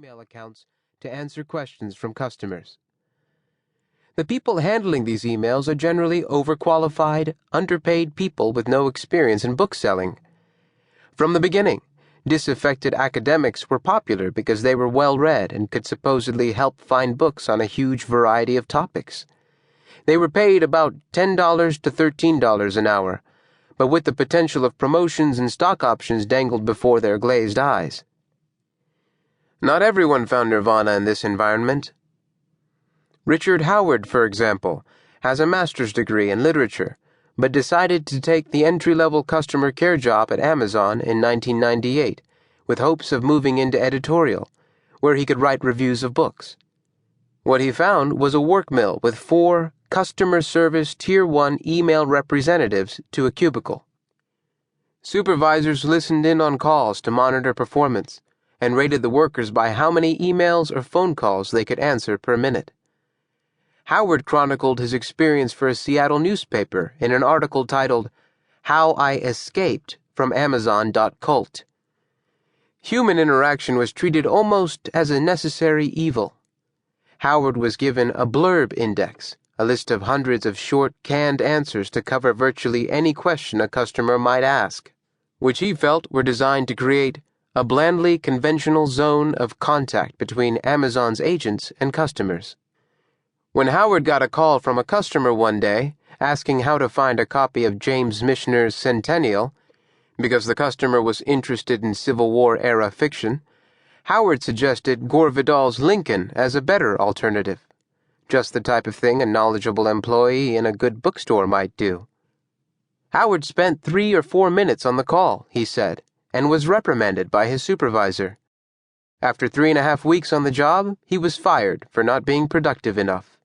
email accounts to answer questions from customers. The people handling these emails are generally overqualified, underpaid people with no experience in book selling. From the beginning, disaffected academics were popular because they were well-read and could supposedly help find books on a huge variety of topics. They were paid about $10 to $13 an hour, but with the potential of promotions and stock options dangled before their glazed eyes. Not everyone found nirvana in this environment. Richard Howard, for example, has a master's degree in literature, but decided to take the entry-level customer care job at Amazon in 1998, with hopes of moving into editorial, where he could write reviews of books. What he found was a work mill with 4 customer service Tier 1 email representatives to a cubicle. Supervisors listened in on calls to monitor performance, and rated the workers by how many emails or phone calls they could answer per minute. Howard chronicled his experience for a Seattle newspaper in an article titled, "How I Escaped from Amazon.Cult." Human interaction was treated almost as a necessary evil. Howard was given a blurb index, a list of hundreds of short, canned answers to cover virtually any question a customer might ask, which he felt were designed to create a blandly conventional zone of contact between Amazon's agents and customers. When Howard got a call from a customer one day asking how to find a copy of James Michener's Centennial, because the customer was interested in Civil War-era fiction, Howard suggested Gore Vidal's Lincoln as a better alternative, just the type of thing a knowledgeable employee in a good bookstore might do. Howard spent 3 or 4 minutes on the call, he said, and was reprimanded by his supervisor. After 3.5 weeks on the job, he was fired for not being productive enough.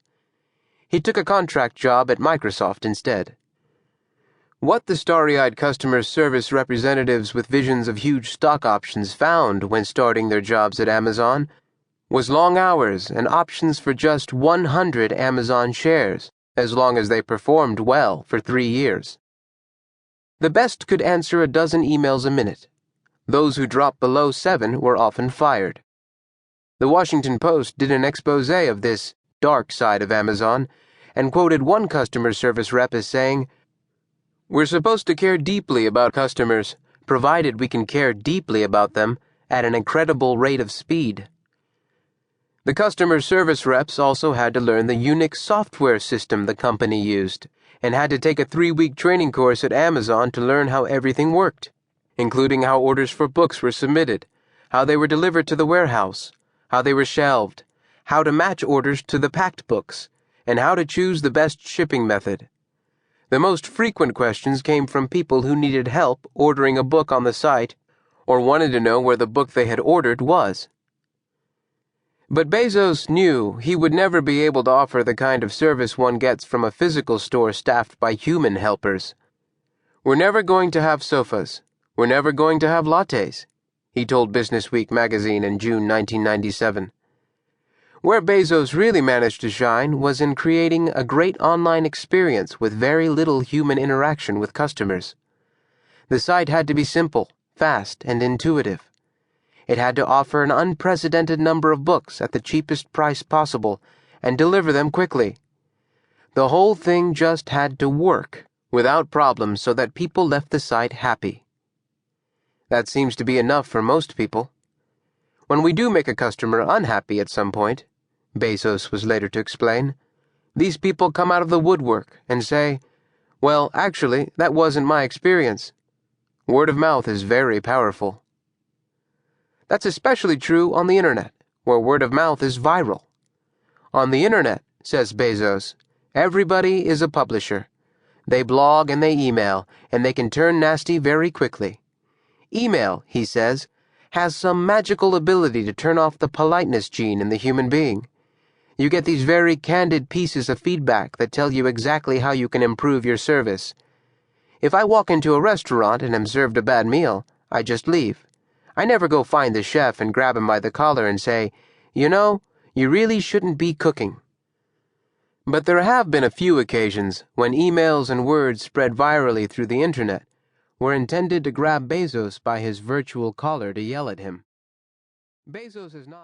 He took a contract job at Microsoft instead. What the starry-eyed customer service representatives with visions of huge stock options found when starting their jobs at Amazon was long hours and options for just 100 Amazon shares, as long as they performed well for 3 years. The best could answer a dozen emails a minute. Those who dropped below 7 were often fired. The Washington Post did an expose of this dark side of Amazon and quoted one customer service rep as saying, "We're supposed to care deeply about customers, provided we can care deeply about them at an incredible rate of speed." The customer service reps also had to learn the Unix software system the company used, and had to take a 3-week training course at Amazon to learn how everything worked, including how orders for books were submitted, how they were delivered to the warehouse, how they were shelved, how to match orders to the packed books, and how to choose the best shipping method. The most frequent questions came from people who needed help ordering a book on the site or wanted to know where the book they had ordered was. But Bezos knew he would never be able to offer the kind of service one gets from a physical store staffed by human helpers. "We're never going to have sofas. We're never going to have lattes," he told Businessweek magazine in June 1997. Where Bezos really managed to shine was in creating a great online experience with very little human interaction with customers. The site had to be simple, fast, and intuitive. It had to offer an unprecedented number of books at the cheapest price possible and deliver them quickly. The whole thing just had to work without problems so that people left the site happy. That seems to be enough for most people. When we do make a customer unhappy at some point, Bezos was later to explain, these people come out of the woodwork and say, "Well, actually, that wasn't my experience." Word of mouth is very powerful. That's especially true on the internet, where word of mouth is viral. On the internet, says Bezos, everybody is a publisher. They blog and they email, and they can turn nasty very quickly. Email, he says, has some magical ability to turn off the politeness gene in the human being. You get these very candid pieces of feedback that tell you exactly how you can improve your service. If I walk into a restaurant and am served a bad meal, I just leave. I never go find the chef and grab him by the collar and say, "You know, you really shouldn't be cooking." But there have been a few occasions when emails and words spread virally through the internet were intended to grab Bezos by his virtual collar to yell at him. Bezos is not